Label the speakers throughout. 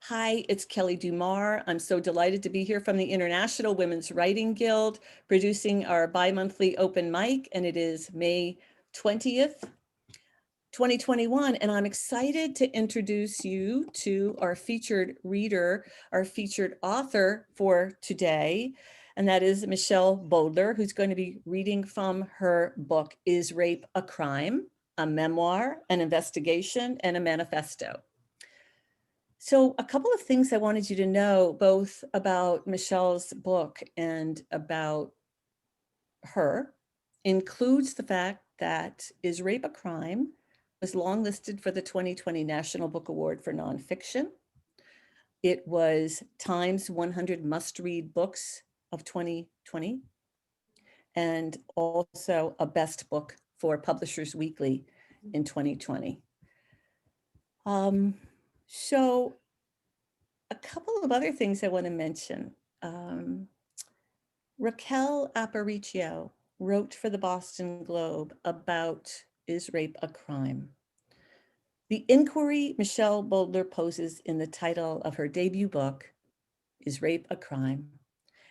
Speaker 1: Hi, it's Kelly Dumar. I'm so delighted to be here from the International Women's Writing Guild, producing our bi-monthly open mic, and it is May 20th, 2021, and I'm excited to introduce you to our featured reader, our featured author for today, and that is Michelle Bowdler, who's going to be reading from her book, Is Rape a Crime? A Memoir, an Investigation, and a Manifesto. So a couple of things I wanted you to know, both about Michelle's book and about her, includes the fact that Is Rape a Crime was longlisted for the 2020 National Book Award for Nonfiction. It was Time's 100 Must-Read Books of 2020, and also a Best Book for Publishers Weekly in 2020. So a couple of other things I want to mention. Raquel Aparicio wrote for the Boston Globe about Is Rape a Crime? The inquiry Michelle Bowdler poses in the title of her debut book, Is Rape a Crime?,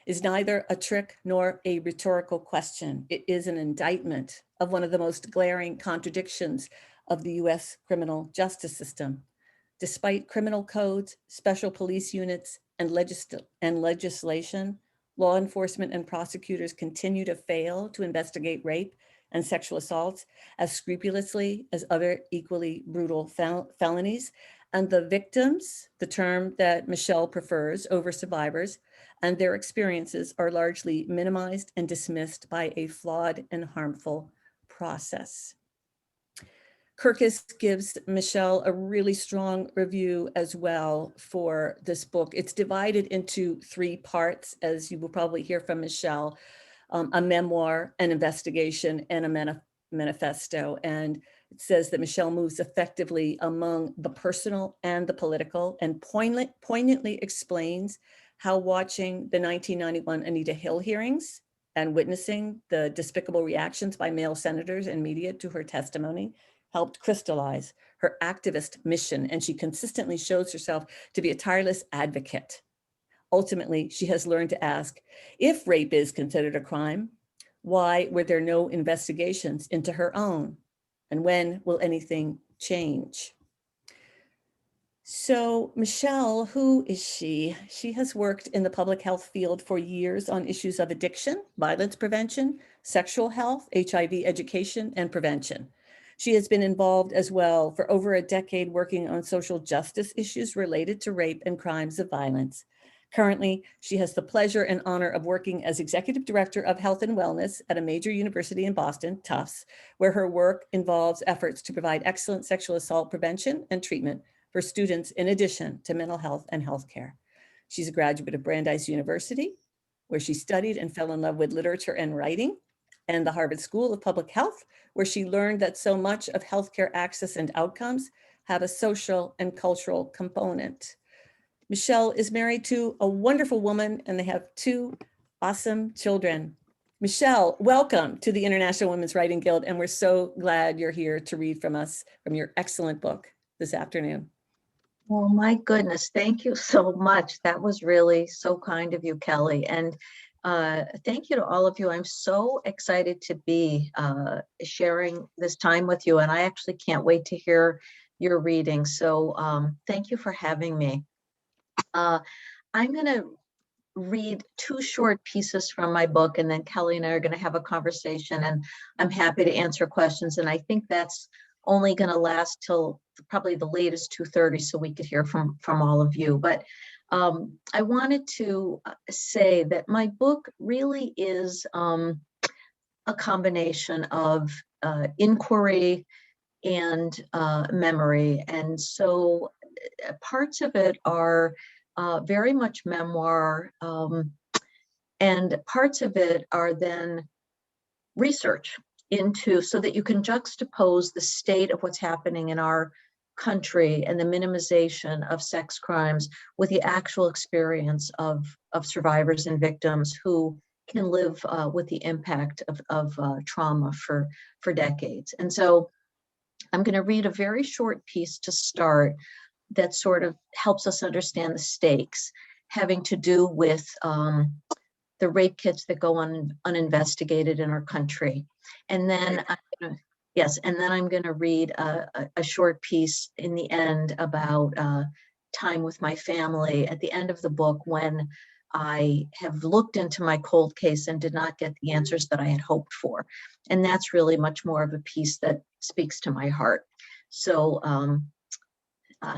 Speaker 1: is neither a trick nor a rhetorical question. It is an indictment of one of the most glaring contradictions of the US criminal justice system. Despite criminal codes, special police units, and legislation, law enforcement and prosecutors continue to fail to investigate rape and sexual assaults as scrupulously as other equally brutal felonies. And the victims, the term that Michelle prefers over survivors, and their experiences are largely minimized and dismissed by a flawed and harmful process. Kirkus gives Michelle a really strong review as well for this book. It's divided into three parts, as you will probably hear from Michelle, a memoir, an investigation, and a manifesto. And it says that Michelle moves effectively among the personal and the political, and poignantly explains how watching the 1991 Anita Hill hearings and witnessing the despicable reactions by male senators and media to her testimony helped crystallize her activist mission, and she consistently shows herself to be a tireless advocate. Ultimately, she has learned to ask, if rape is considered a crime, why were there no investigations into her own? And when will anything change? So Michelle, who is she? She has worked in the public health field for years on issues of addiction, violence prevention, sexual health, HIV education, and prevention. She has been involved as well for over a decade working on social justice issues related to rape and crimes of violence. Currently, she has the pleasure and honor of working as Executive Director of Health and Wellness at a major university in Boston, Tufts, where her work involves efforts to provide excellent sexual assault prevention and treatment for students in addition to mental health and healthcare. She's a graduate of Brandeis University, where she studied and fell in love with literature and writing, and the Harvard School of Public Health, where she learned that so much of healthcare access and outcomes have a social and cultural component. Michelle is married to a wonderful woman, and they have two awesome children. Michelle, welcome to the International Women's Writing Guild, and we're so glad you're here to read from us from your excellent book this afternoon.
Speaker 2: Oh my goodness, thank you so much. That was really so kind of you, Kelly. And thank you to all of you. I'm so excited to be sharing this time with you, and I actually can't wait to hear your reading. So thank you for having me. I'm going to read two short pieces from my book, and then Kelly and I are going to have a conversation, and I'm happy to answer questions. And I think that's only going to last till probably the latest 2:30, so we could hear from all of you. But I wanted to say that my book really is a combination of inquiry and memory. And so parts of it are very much memoir, and parts of it are then research into, so that you can juxtapose the state of what's happening in our country and the minimization of sex crimes with the actual experience of survivors and victims who can live with the impact of trauma for decades. And so I'm going to read a very short piece to start, that sort of helps us understand the stakes, having to do with the rape kits that go uninvestigated in our country. And then, I'm going to read a short piece in the end about time with my family at the end of the book, when I have looked into my cold case and did not get the answers that I had hoped for. And that's really much more of a piece that speaks to my heart. So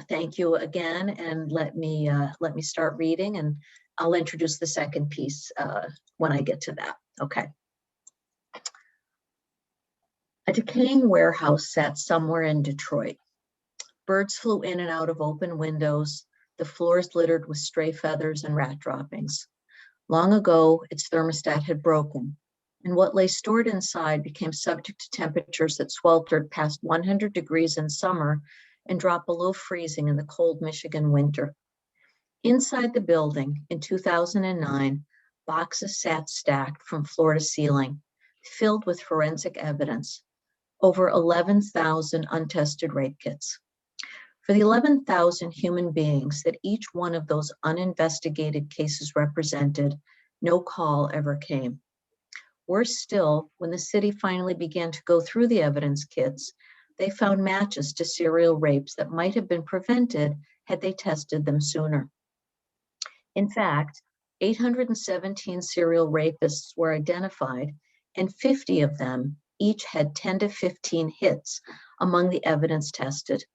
Speaker 2: thank you again, and let me start reading, and I'll introduce the second piece when I get to that. Okay. A decaying warehouse sat somewhere in Detroit. Birds flew in and out of open windows, the floors littered with stray feathers and rat droppings. Long ago, its thermostat had broken, and what lay stored inside became subject to temperatures that sweltered past 100 degrees in summer and dropped below freezing in the cold Michigan winter. Inside the building, in 2009, boxes sat stacked from floor to ceiling, filled with forensic evidence, over 11,000 untested rape kits. For the 11,000 human beings that each one of those uninvestigated cases represented, no call ever came. Worse still, when the city finally began to go through the evidence kits, they found matches to serial rapes that might have been prevented had they tested them sooner. In fact, 817 serial rapists were identified, and 50 of them each had 10 to 15 hits among the evidence tested.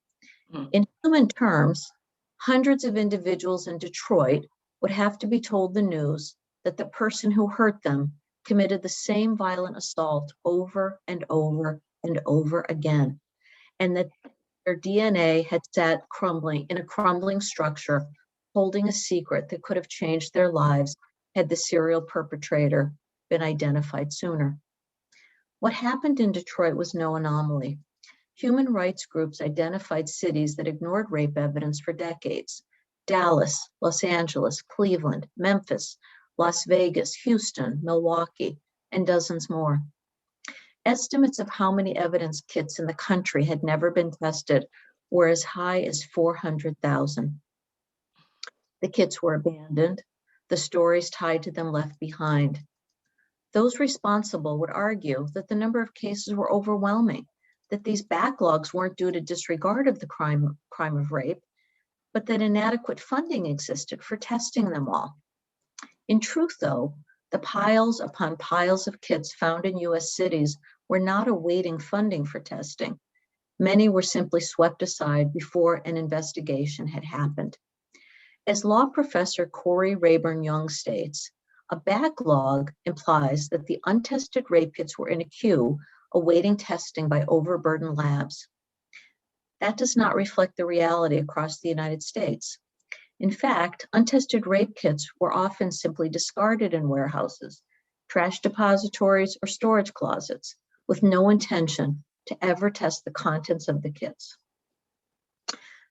Speaker 2: In human terms, hundreds of individuals in Detroit would have to be told the news that the person who hurt them committed the same violent assault over and over and over again, and that their DNA had sat crumbling in a crumbling structure, holding a secret that could have changed their lives had the serial perpetrator been identified sooner. What happened in Detroit was no anomaly. Human rights groups identified cities that ignored rape evidence for decades: Dallas, Los Angeles, Cleveland, Memphis, Las Vegas, Houston, Milwaukee, and dozens more. Estimates of how many evidence kits in the country had never been tested were as high as 400,000. The kits were abandoned, the stories tied to them left behind. Those responsible would argue that the number of cases were overwhelming, that these backlogs weren't due to disregard of the crime of rape, but that inadequate funding existed for testing them all. In truth, though, the piles upon piles of kits found in US cities were not awaiting funding for testing. Many were simply swept aside before an investigation had happened. As law professor Corey Rayburn Young states, a backlog implies that the untested rape kits were in a queue awaiting testing by overburdened labs. That does not reflect the reality across the United States. In fact, untested rape kits were often simply discarded in warehouses, trash depositories, or storage closets, with no intention to ever test the contents of the kits.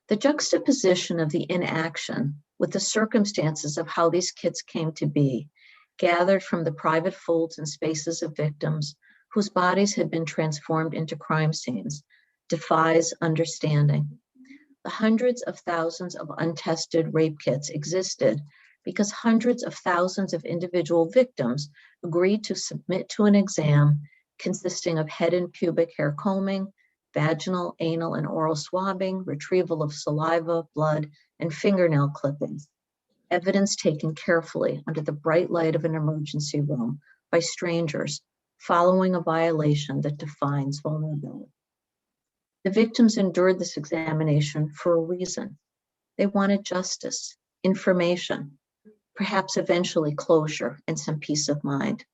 Speaker 2: The juxtaposition of the inaction with the circumstances of how these kits came to be, gathered from the private folds and spaces of victims whose bodies had been transformed into crime scenes, defies understanding. The hundreds of thousands of untested rape kits existed because hundreds of thousands of individual victims agreed to submit to an exam consisting of head and pubic hair combing, vaginal, anal, and oral swabbing, retrieval of saliva, blood, and fingernail clippings. Evidence taken carefully under the bright light of an emergency room by strangers following a violation that defines vulnerability. The victims endured this examination for a reason. They wanted justice, information, perhaps eventually closure and some peace of mind.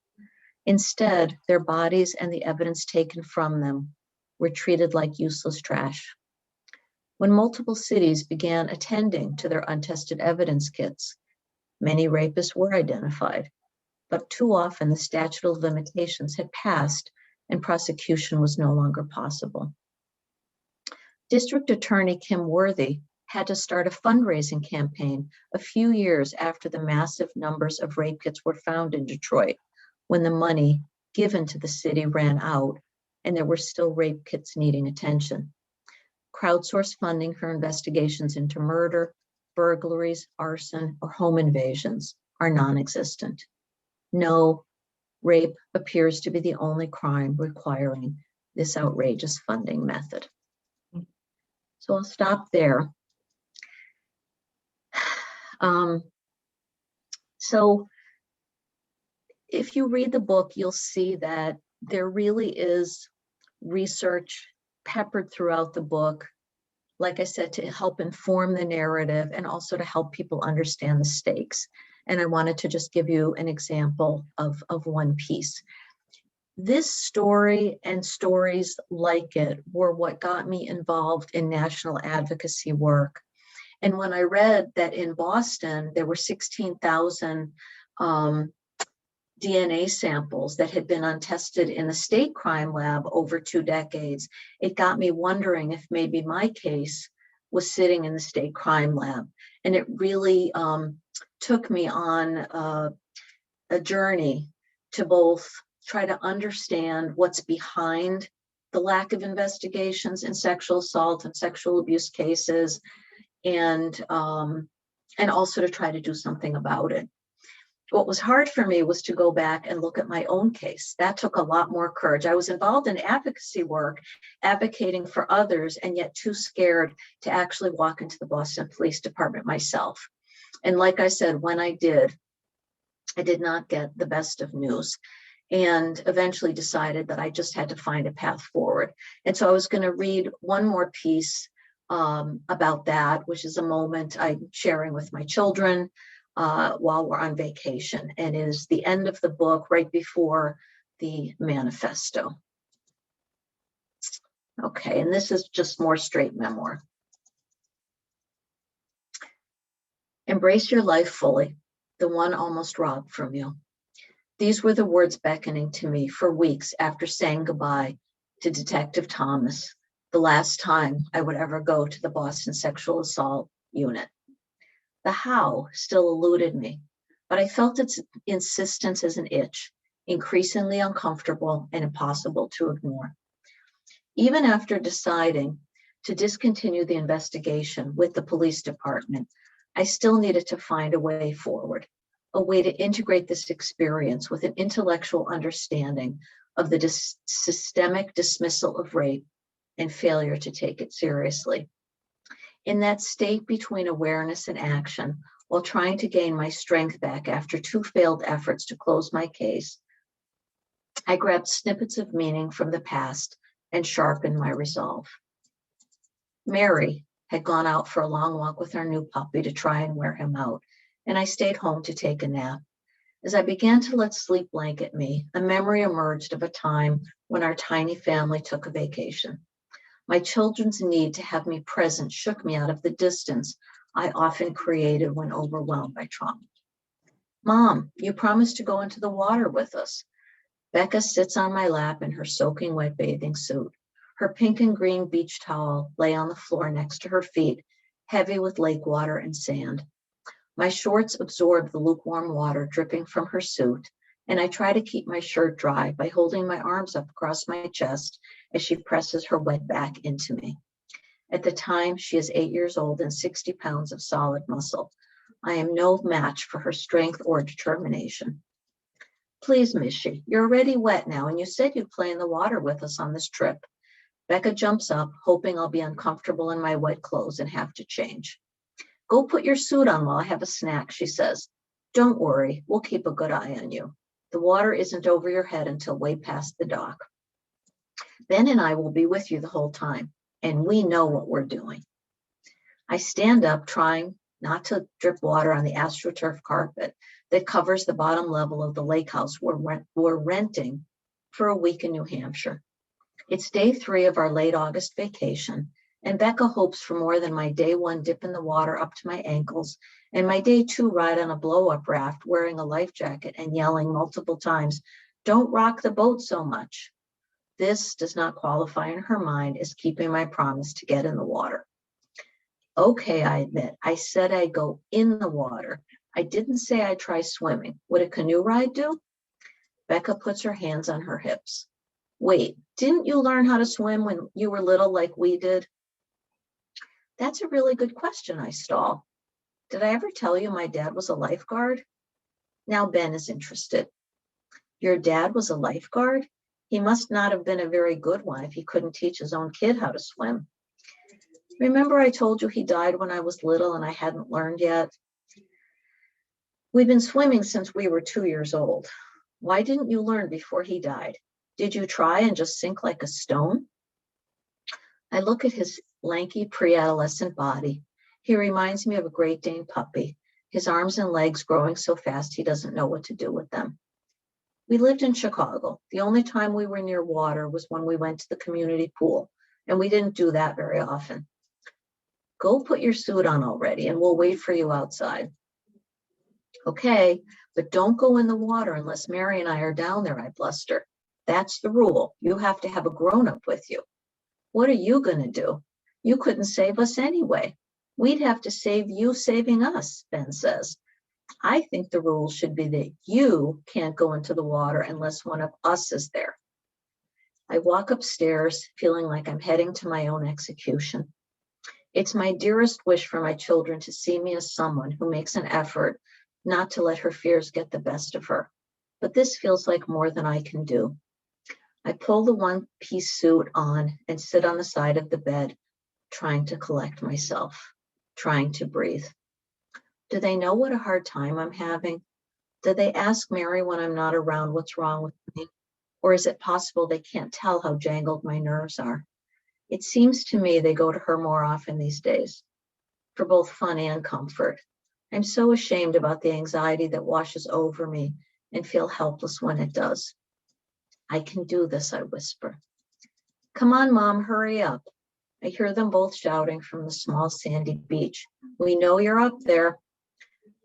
Speaker 2: Instead, their bodies and the evidence taken from them were treated like useless trash. When multiple cities began attending to their untested evidence kits, many rapists were identified, but too often the statute of limitations had passed and prosecution was no longer possible. District Attorney Kim Worthy had to start a fundraising campaign a few years after the massive numbers of rape kits were found in Detroit, when the money given to the city ran out and there were still rape kits needing attention. crowdsource funding for investigations into murder, burglaries, arson, or home invasions are non-existent. No, rape appears to be the only crime requiring this outrageous funding method. So I'll stop there. So if you read the book, you'll see that there really is research peppered throughout the book, like I said, to help inform the narrative and also to help people understand the stakes. And I wanted to just give you an example of one piece. This story and stories like it were what got me involved in national advocacy work. And when I read that in Boston, there were 16,000 DNA samples that had been untested in the state crime lab over 2 decades, it got me wondering if maybe my case was sitting in the state crime lab. And it really took me on a journey to both try to understand what's behind the lack of investigations in sexual assault and sexual abuse cases, and also to try to do something about it. What was hard for me was to go back and look at my own case. That took a lot more courage. I was involved in advocacy work, advocating for others, and yet too scared to actually walk into the Boston Police Department myself. And like I said, when I did not get the best of news, and eventually decided that I just had to find a path forward. And so I was going to read one more piece about that, which is a moment I'm sharing with my children while we're on vacation, and is the end of the book right before the manifesto. Okay, and this is just more straight memoir. Embrace your life fully, the one almost robbed from you. These were the words beckoning to me for weeks after saying goodbye to Detective Thomas, the last time I would ever go to the Boston Sexual Assault Unit. The how still eluded me, but I felt its insistence as an itch, increasingly uncomfortable and impossible to ignore. Even after deciding to discontinue the investigation with the police department, I still needed to find a way forward, a way to integrate this experience with an intellectual understanding of the systemic dismissal of rape and failure to take it seriously. In that state between awareness and action, while trying to gain my strength back after 2 failed efforts to close my case, I grabbed snippets of meaning from the past and sharpened my resolve. Mary had gone out for a long walk with our new puppy to try and wear him out, and I stayed home to take a nap. As I began to let sleep blanket me, a memory emerged of a time when our tiny family took a vacation. My children's need to have me present shook me out of the distance I often created when overwhelmed by trauma. Mom, you promised to go into the water with us. Becca sits on my lap in her soaking wet bathing suit. Her pink and green beach towel lay on the floor next to her feet, heavy with lake water and sand. My shorts absorb the lukewarm water dripping from her suit, and I try to keep my shirt dry by holding my arms up across my chest as she presses her wet back into me. At the time, she is 8 years old and 60 pounds of solid muscle. I am no match for her strength or determination. Please, Mishy, you're already wet now, and you said you'd play in the water with us on this trip. Becca jumps up, hoping I'll be uncomfortable in my wet clothes and have to change. Go put your suit on while I have a snack, she says. Don't worry, we'll keep a good eye on you. The water isn't over your head until way past the dock. Ben and I will be with you the whole time, and we know what we're doing. I stand up, trying not to drip water on the AstroTurf carpet that covers the bottom level of the lake house we're renting for a week in New Hampshire. It's day 3 of our late August vacation, and Becca hopes for more than my day 1 dip in the water up to my ankles and my day 2 ride on a blow-up raft wearing a life jacket and yelling multiple times, "Don't rock the boat so much." This does not qualify in her mind as keeping my promise to get in the water. Okay, I admit, I said I'd go in the water. I didn't say I'd try swimming. Would a canoe ride do? Becca puts her hands on her hips. Wait, didn't you learn how to swim when you were little like we did? That's a really good question, I stall. Did I ever tell you my dad was a lifeguard? Now Ben is interested. Your dad was a lifeguard? He must not have been a very good one if he couldn't teach his own kid how to swim. Remember I told you he died when I was little and I hadn't learned yet? We've been swimming since we were 2 years old. Why didn't you learn before he died? Did you try and just sink like a stone? I look at his lanky pre-adolescent body. He reminds me of a Great Dane puppy, his arms and legs growing so fast he doesn't know what to do with them. We lived in Chicago. The only time we were near water was when we went to the community pool, and we didn't do that very often. Go put your suit on already, and we'll wait for you outside. Okay, but don't go in the water unless Mary and I are down there, I bluster. That's the rule. You have to have a grown-up with you. What are you going to do? You couldn't save us anyway. We'd have to save you saving us, Ben says. I think the rule should be that you can't go into the water unless one of us is there. I walk upstairs feeling like I'm heading to my own execution. It's my dearest wish for my children to see me as someone who makes an effort not to let her fears get the best of her. But this feels like more than I can do. I pull the one-piece suit on and sit on the side of the bed, trying to collect myself, trying to breathe. Do they know what a hard time I'm having? Do they ask Mary when I'm not around what's wrong with me? Or is it possible they can't tell how jangled my nerves are? It seems to me they go to her more often these days, for both fun and comfort. I'm so ashamed about the anxiety that washes over me and feel helpless when it does. I can do this, I whisper. Come on, Mom, hurry up. I hear them both shouting from the small sandy beach. We know you're up there.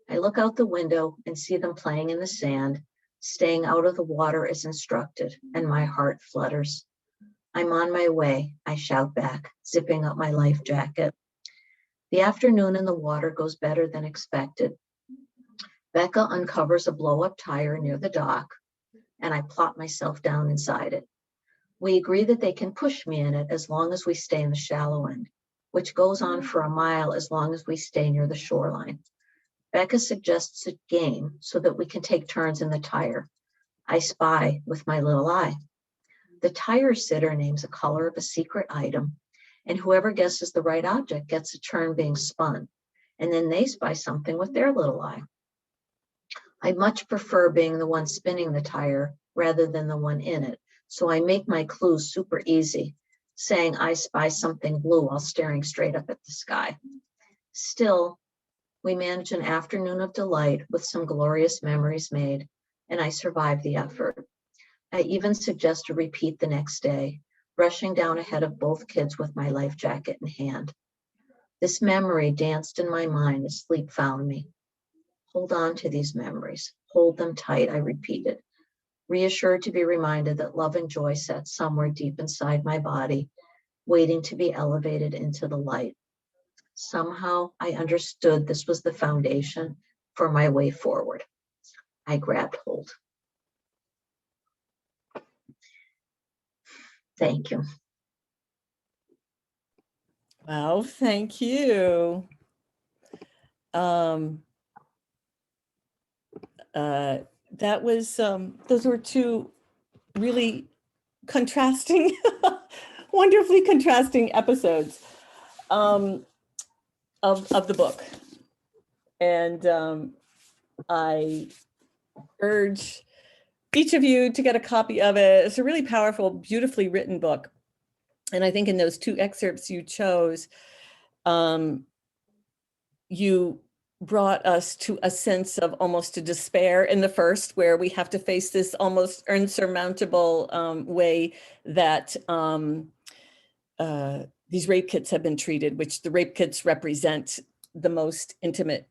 Speaker 2: I look out the window and see them playing in the sand, staying out of the water as instructed, and my heart flutters. I'm on my way, I shout back, zipping up my life jacket. The afternoon in the water goes better than expected. Becca uncovers a blow-up tire near the dock, and I plop myself down inside it. We agree that they can push me in it as long as we stay in the shallow end, which goes on for a mile as long as we stay near the shoreline. Becca suggests a game so that we can take turns in the tire. I spy with my little eye. The tire sitter names a color of a secret item, and whoever guesses the right object gets a turn being spun, and then they spy something with their little eye. I much prefer being the one spinning the tire rather than the one in it, so I make my clues super easy, saying I spy something blue while staring straight up at the sky. Still, we manage an afternoon of delight with some glorious memories made, and I survive the effort. I even suggest a repeat the next day, rushing down ahead of both kids with my life jacket in hand. This memory danced in my mind as sleep found me. Hold on to these memories. Hold them tight, I repeated, reassured to be reminded that love and joy sat somewhere deep inside my body, waiting to be elevated into the light. Somehow I understood this was the foundation for my way forward. I grabbed hold. Thank you.
Speaker 1: Wow, thank you. That was, those were two really contrasting, wonderfully contrasting episodes of the book. And I urge each of you to get a copy of it. It's a really powerful, beautifully written book. And I think in those two excerpts you chose, you brought us to a sense of almost a despair in the first, where we have to face this almost insurmountable way that these rape kits have been treated, which the rape kits represent the most intimate,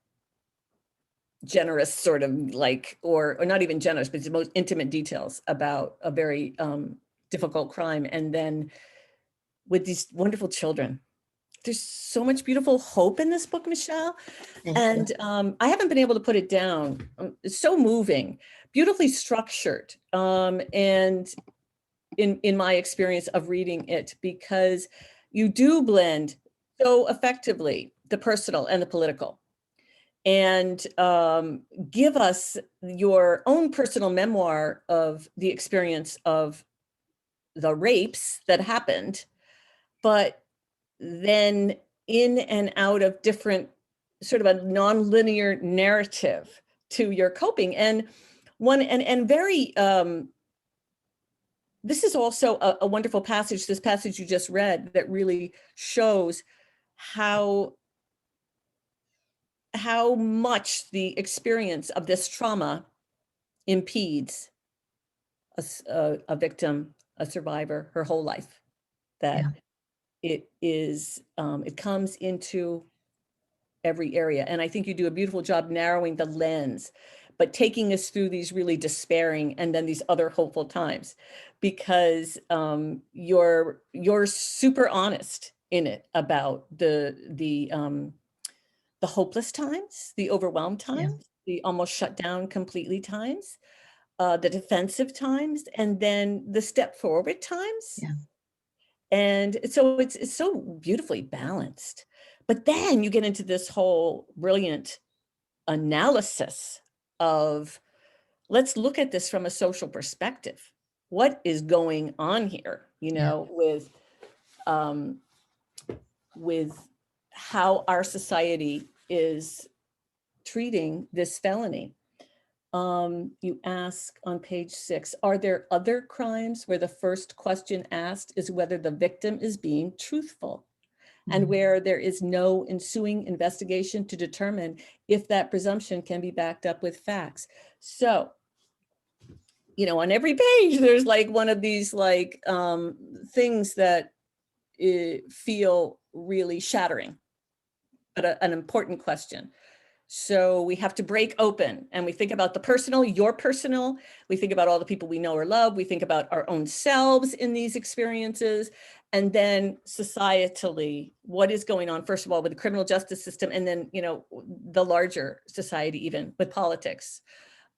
Speaker 1: generous sort of like, or not even generous, but the most intimate details about a very difficult crime. And then with these wonderful children, there's so much beautiful hope in this book, Michelle. And I haven't been able to put it down. It's so moving, beautifully structured. And in my experience of reading it, because you do blend so effectively the personal and the political, and give us your own personal memoir of the experience of the rapes that happened, but then in and out of different sort of a nonlinear narrative to your coping. And one and very this is also a wonderful passage, this passage you just read, that really shows how much the experience of this trauma impedes a victim, a survivor, her whole life. That it is, it comes into every area. And I think you do a beautiful job narrowing the lens, but taking us through these really despairing and then these other hopeful times, because you're super honest in it about the hopeless times, the overwhelmed times, the almost shut down completely times, the defensive times, and then the step forward times. And so it's so beautifully balanced. But then you get into this whole brilliant analysis of, let's look at this from a social perspective. What is going on here, you know, with how our society is treating this felony. You ask on page 6, are there other crimes where the first question asked is whether the victim is being truthful, and where there is no ensuing investigation to determine if that presumption can be backed up with facts? So, you know, on every page, there's like one of these like things that feel really shattering, but an important question. So we have to break open and we think about the personal, your personal, we think about all the people we know or love, we think about our own selves in these experiences, and then societally, what is going on, first of all, with the criminal justice system, and then, you know, the larger society, even with politics.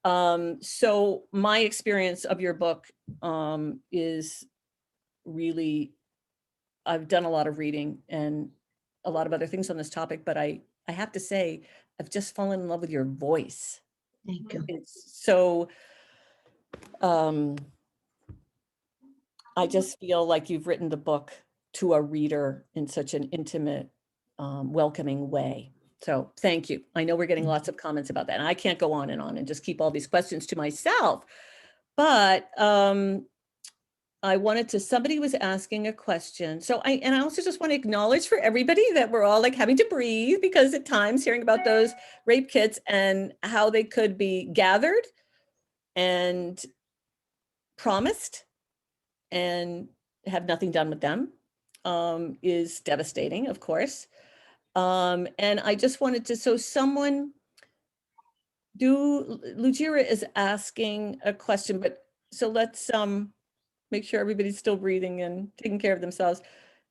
Speaker 1: So my experience of your book is really, I've done a lot of reading and a lot of other things on this topic, but I have to say, I've just fallen in love with your voice.
Speaker 2: Thank you.
Speaker 1: It's so, I just feel like you've written the book to a reader in such an intimate, welcoming way. So thank you. I know we're getting lots of comments about that, and I can't go on and just keep all these questions to myself. But I wanted to, somebody was asking a question. So I also just want to acknowledge for everybody that we're all like having to breathe, because at times hearing about those rape kits and how they could be gathered and promised and have nothing done with them is devastating, of course. And I just wanted to, so someone, Lujira is asking a question, but so let's make sure everybody's still breathing and taking care of themselves.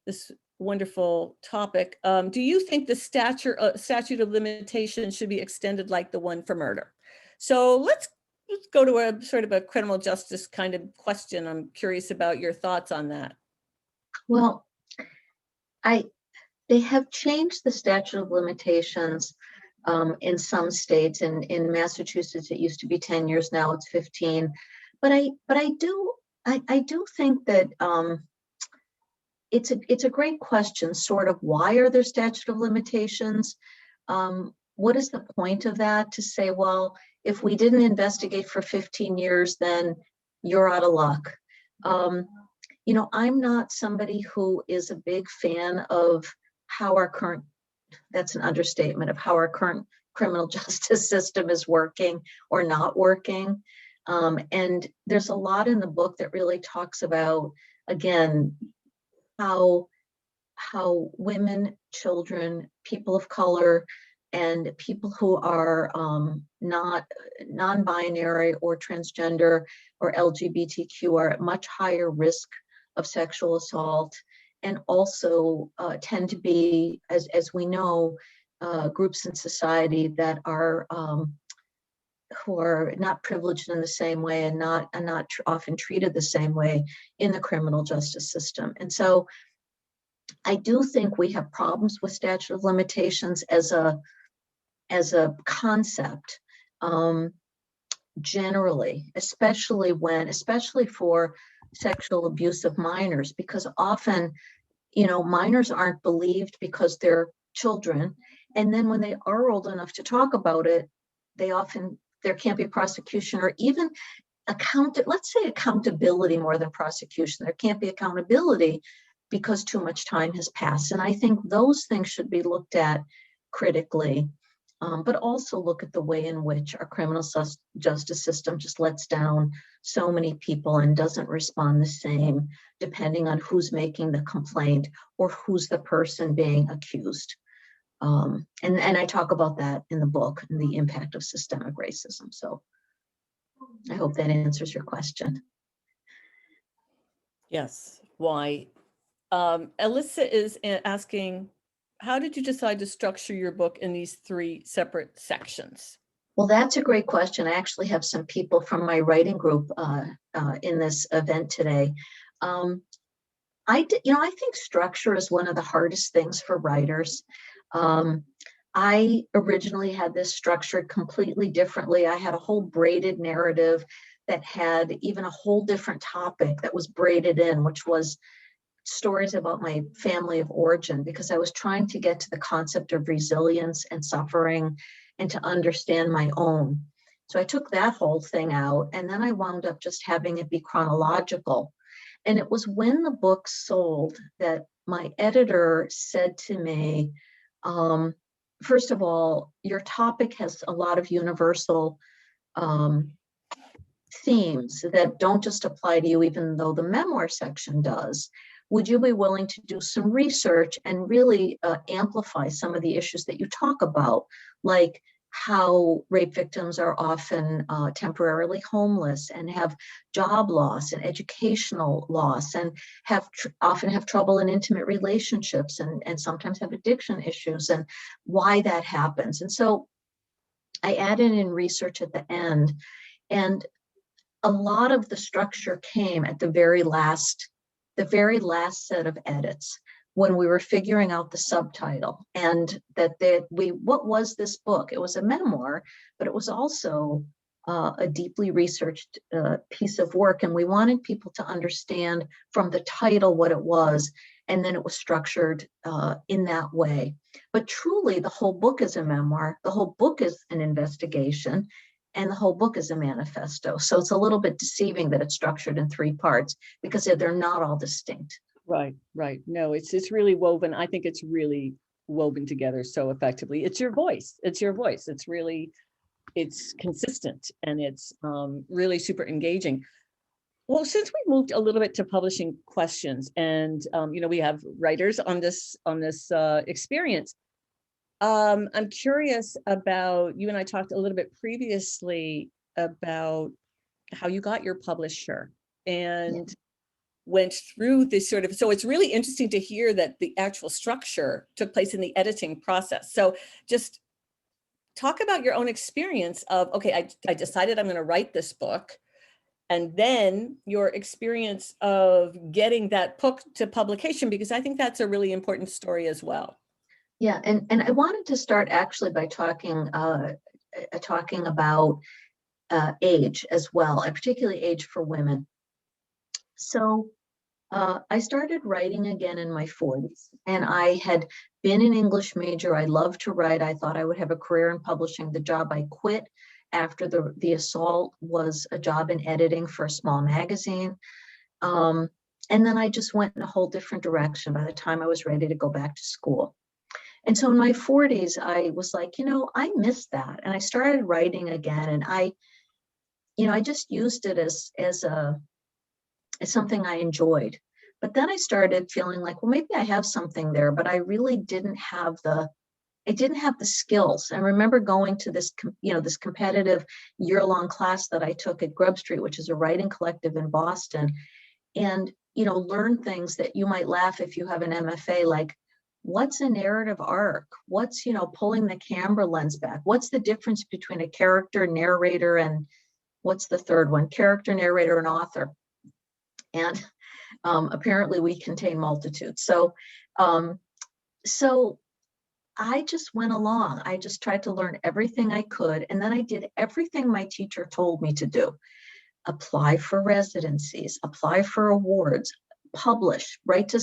Speaker 1: This wonderful topic. Do you think the statute of limitations should be extended like the one for murder? So let's go to a sort of a criminal justice kind of question. I'm curious about your thoughts on that.
Speaker 2: Well, they have changed the statute of limitations in some states. In Massachusetts, it used to be 10 years, now it's 15. But I do think that it's a great question, sort of, why are there statute of limitations? What is the point of that, to say, well, if we didn't investigate for 15 years, then you're out of luck? You know, I'm not somebody who is a big fan of how our current, that's an understatement, of how our current criminal justice system is working or not working. And there's a lot in the book that really talks about, again, how women, children, people of color, and people who are not non-binary or transgender or LGBTQ are at much higher risk of sexual assault, and also tend to be, as we know, groups in society that are who are not privileged in the same way, and not often treated the same way in the criminal justice system. And so I do think we have problems with statute of limitations as a concept, generally, especially for sexual abuse of minors, because often, minors aren't believed because they're children. And then when they are old enough to talk about it, there can't be prosecution or even let's say accountability more than prosecution. There can't be accountability because too much time has passed. And I think those things should be looked at critically, but also look at the way in which our criminal justice system just lets down so many people and doesn't respond the same depending on who's making the complaint or who's the person being accused. And I talk about that in the book and the impact of systemic racism. So I hope that answers your question.
Speaker 1: Yes. Why? Alyssa is asking, how did you decide to structure your book in these 3 separate sections?
Speaker 2: Well, that's a great question. I actually have some people from my writing group in this event today. I think structure is one of the hardest things for writers. I originally had this structured completely differently. I had a whole braided narrative that had even a whole different topic that was braided in, which was stories about my family of origin, because I was trying to get to the concept of resilience and suffering and to understand my own. So I took that whole thing out, and then I wound up just having it be chronological. And it was when the book sold that my editor said to me, first of all, your topic has a lot of universal themes that don't just apply to you, even though the memoir section does. Would you be willing to do some research and really amplify some of the issues that you talk about, like how rape victims are often temporarily homeless and have job loss and educational loss and often have trouble in intimate relationships and sometimes have addiction issues and why that happens. And so I added in research at the end, and a lot of the structure came at the very last set of edits when we were figuring out the subtitle, and what was this book? It was a memoir, but it was also a deeply researched piece of work, and we wanted people to understand from the title what it was, and then it was structured in that way. But truly, the whole book is a memoir. The whole book is an investigation. And the whole book is a manifesto. So it's a little bit deceiving that it's structured in 3 parts because they're not all distinct.
Speaker 1: Right. No, it's really woven. I think it's really woven together so effectively. It's your voice. It's consistent, and it's really super engaging. Well, since we moved a little bit to publishing questions, and we have writers on this experience, I'm curious about, you and I talked a little bit previously about how you got your publisher and went through this so it's really interesting to hear that the actual structure took place in the editing process. So just talk about your own experience of, okay, I decided I'm going to write this book, and then your experience of getting that book to publication, because I think that's a really important story as well.
Speaker 2: Yeah, and I wanted to start actually by talking about age as well, and particularly age for women. So I started writing again in my 40s, and I had been an English major. I loved to write. I thought I would have a career in publishing. The job I quit after the assault was a job in editing for a small magazine. And then I just went in a whole different direction by the time I was ready to go back to school. And so in my 40s, I was like, I miss that. And I started writing again. And I just used it as something I enjoyed. But then I started feeling like, well, maybe I have something there, but I really didn't have the skills. I remember going to this competitive year-long class that I took at Grub Street, which is a writing collective in Boston, and, learn things that you might laugh if you have an MFA, like, what's a narrative arc? What's, pulling the camera lens back? What's the difference between a character, narrator, and what's the third one? Character, narrator, and author. And apparently we contain multitudes. So So I just went along. I just tried to learn everything I could. And then I did everything my teacher told me to do. Apply for residencies, apply for awards, publish, write to,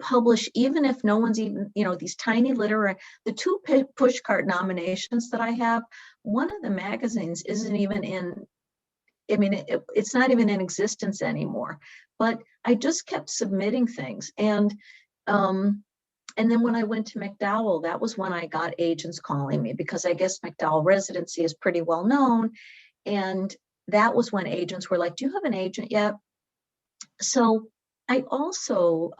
Speaker 2: publish, even if no one's even, these tiny literary, the two pushcart nominations that I have, one of the magazines isn't even in, it's not even in existence anymore, but I just kept submitting things. And then when I went to McDowell, that was when I got agents calling me, because I guess McDowell residency is pretty well known. And that was when agents were like, do you have an agent yet? So I also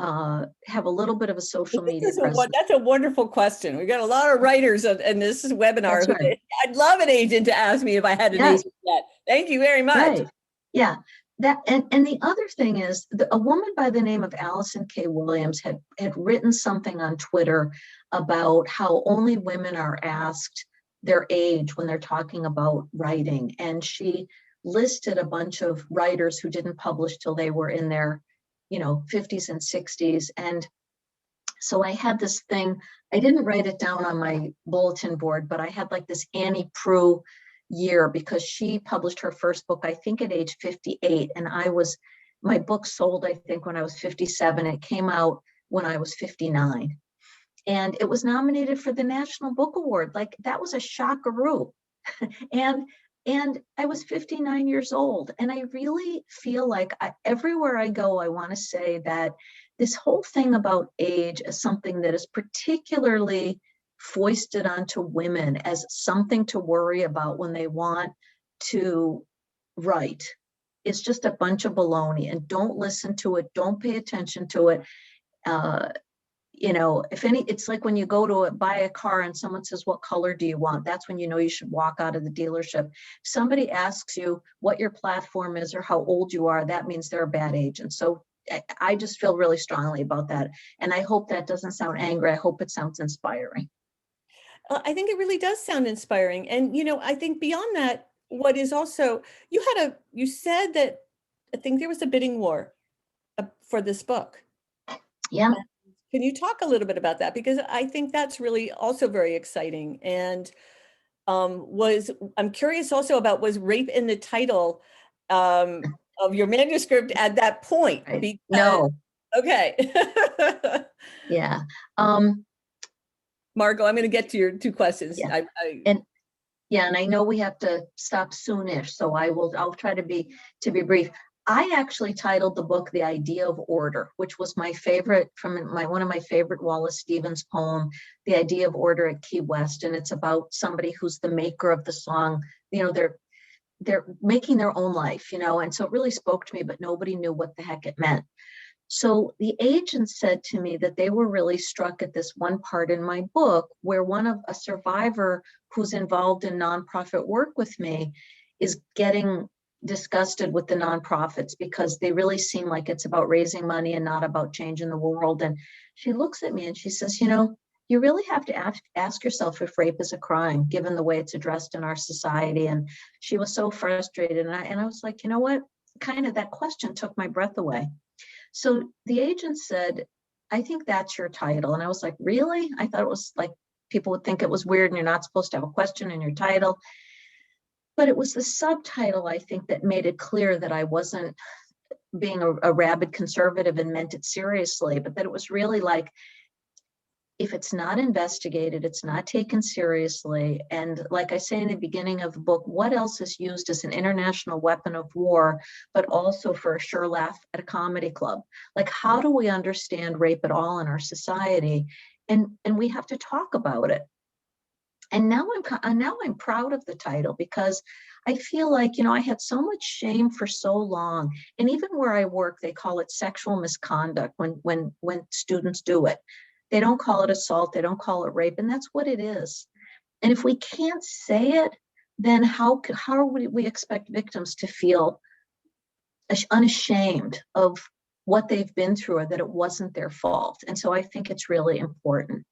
Speaker 2: have a little bit of a social media presence.
Speaker 1: That's a wonderful question. We've got a lot of writers in this webinar.
Speaker 2: That's right.
Speaker 1: I'd love an agent to ask me if I had an agent yet. Thank you very much.
Speaker 2: Right. Yeah. That and the other thing is a woman by the name of Allison K. Williams had written something on Twitter about how only women are asked their age when they're talking about writing. And she listed a bunch of writers who didn't publish till they were in their, 50s and 60s. And so I had this thing, I didn't write it down on my bulletin board, but I had like this Annie Proulx year, because she published her first book, I think at age 58. And my book sold, I think, when I was 57. It came out when I was 59. And it was nominated for the National Book Award. Like, that was a shockaroo. And I was 59 years old. And I really feel like everywhere I go, I want to say that this whole thing about age is something that is particularly foisted onto women as something to worry about when they want to write. It's just a bunch of baloney, and don't listen to it. Don't pay attention to it. It's like when you go to buy a car and someone says, what color do you want? That's when you should walk out of the dealership. If somebody asks you what your platform is or how old you are, that means they're a bad agent. So I just feel really strongly about that. And I hope that doesn't sound angry. I hope it sounds inspiring.
Speaker 1: I think it really does sound inspiring. And, I think beyond that, what is also, you said that I think there was a bidding war for this book.
Speaker 2: Yeah.
Speaker 1: Can you talk a little bit about that? Because I think that's really also very exciting. And I'm curious also about, was rape in the title of your manuscript at that point?
Speaker 2: Right.
Speaker 1: Because,
Speaker 2: no.
Speaker 1: Okay.
Speaker 2: Yeah.
Speaker 1: Margot, I'm going to get to your two questions.
Speaker 2: Yeah. And I know we have to stop soonish, so I'll try to be brief. I actually titled the book "The Idea of Order," which was my favorite one of my favorite Wallace Stevens poem, "The Idea of Order at Key West," and it's about somebody who's the maker of the song. They're making their own life, and so it really spoke to me, but nobody knew what the heck it meant. So the agent said to me that they were really struck at this one part in my book where a survivor who's involved in nonprofit work with me is getting disgusted with the nonprofits because they really seem like it's about raising money and not about changing the world. And she looks at me and she says, you really have to ask yourself if rape is a crime, given the way it's addressed in our society. And she was so frustrated. And I was like, you know what? Kind of that question took my breath away. So the agent said, I think that's your title. And I was like, really? I thought it was like people would think it was weird and you're not supposed to have a question in your title. But it was the subtitle, I think, that made it clear that I wasn't being a rabid conservative and meant it seriously, but that it was really like, if it's not investigated, it's not taken seriously. And like I say in the beginning of the book, what else is used as an international weapon of war, but also for a sure laugh at a comedy club? Like, how do we understand rape at all in our society? And we have to talk about it. And now I'm proud of the title, because I feel like, I had so much shame for so long. And even where I work, they call it sexual misconduct when students do it. They don't call it assault, they don't call it rape, and that's what it is. And if we can't say it, then how would we expect victims to feel unashamed of what they've been through, or that it wasn't their fault? And so I think it's really important.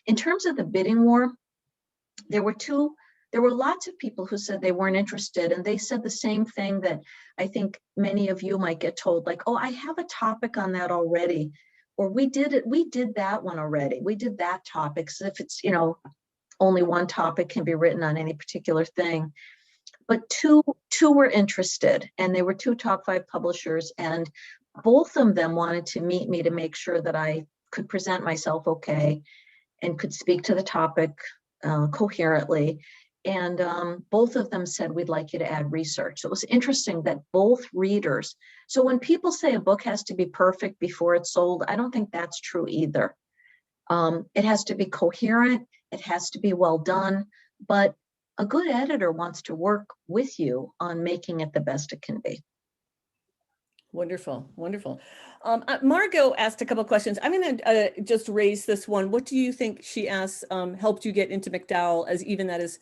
Speaker 2: In terms of the bidding war, there were lots of people who said they weren't interested, and they said the same thing that I think many of you might get told, like, oh, I have a topic on that already. or we did that one already. We did that topic. So if it's, only one topic can be written on any particular thing. But two were interested, and they were two top 5 publishers, and both of them wanted to meet me to make sure that I could present myself okay and could speak to the topic coherently. And both of them said, we'd like you to add research. So it was interesting that both readers, so when people say a book has to be perfect before it's sold, I don't think that's true either. It has to be coherent, it has to be well done, but a good editor wants to work with you on making it the best it can be.
Speaker 1: Wonderful, wonderful. Margot asked a couple of questions. I'm going to just raise this one. What do you think, she asks, helped you get into McDowell, as even that is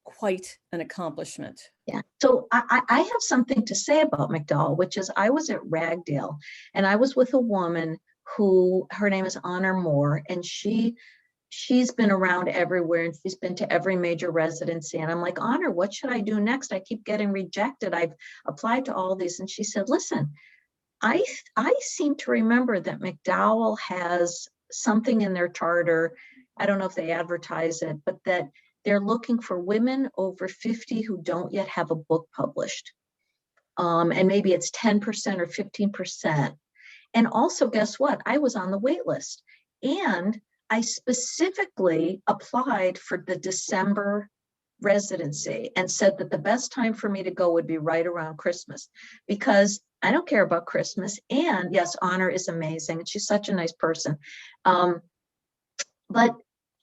Speaker 1: quite an accomplishment?
Speaker 2: Yeah, so I have something to say about McDowell, which is I was at Ragdale and I was with a woman who, her name is Honor Moore, and she's been around everywhere and she's been to every major residency. And I'm like, Honor, what should I do next? I keep getting rejected. I've applied to all these. And she said, listen, I seem to remember that McDowell has something in their charter. I don't know if they advertise it, but that they're looking for women over 50 who don't yet have a book published. And maybe it's 10% or 15%. And also, guess what? I was on the wait list. And I specifically applied for the December residency and said that the best time for me to go would be right around Christmas, because I don't care about Christmas. And yes, Honor is amazing. She's such a nice person. But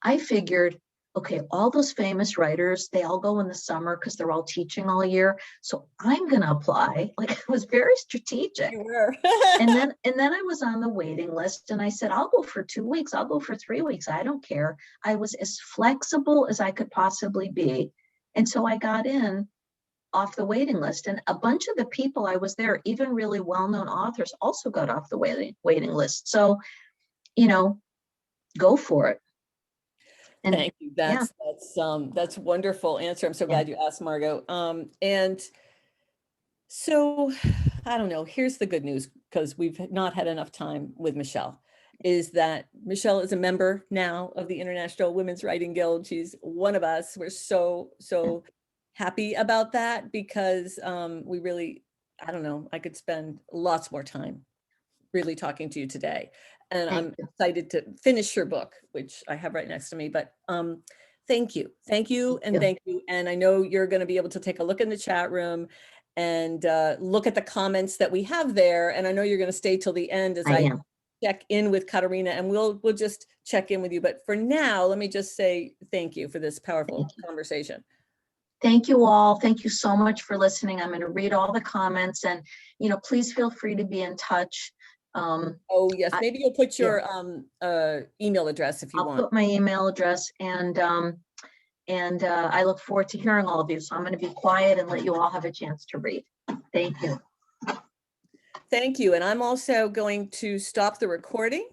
Speaker 2: I figured, okay, all those famous writers, they all go in the summer because they're all teaching all year. So I'm going to apply. Like, it was very strategic.
Speaker 1: You were.
Speaker 2: and then I was on the waiting list, and I said, I'll go for 2 weeks. I'll go for 3 weeks. I don't care. I was as flexible as I could possibly be. And so I got in off the waiting list, and a bunch of the people I was there, even really well-known authors, also got off the waiting list. So, go for it.
Speaker 1: And thank you. That's wonderful answer. I'm so glad you asked, Margot. And so, I don't know, here's the good news, because we've not had enough time with Michelle, is that Michelle is a member now of the International Women's Writing Guild. She's one of us. We're so happy about that, because we really, I don't know, I could spend lots more time really talking to you today. And I'm excited to finish your book, which I have right next to me. But thank you. Thank you. And I know you're going to be able to take a look in the chat room and look at the comments that we have there. And I know you're going to stay till the end as I check in with Katarina, and we'll just check in with you. But for now, let me just say thank you for this powerful conversation.
Speaker 2: Thank you all. Thank you so much for listening. I'm going to read all the comments, and, please feel free to be in touch.
Speaker 1: Oh yes, maybe you'll put your email address if you want.
Speaker 2: I'll put my email address, and I look forward to hearing all of you. So I'm going to be quiet and let you all have a chance to read. Thank you.
Speaker 1: Thank you. And I'm also going to stop the recording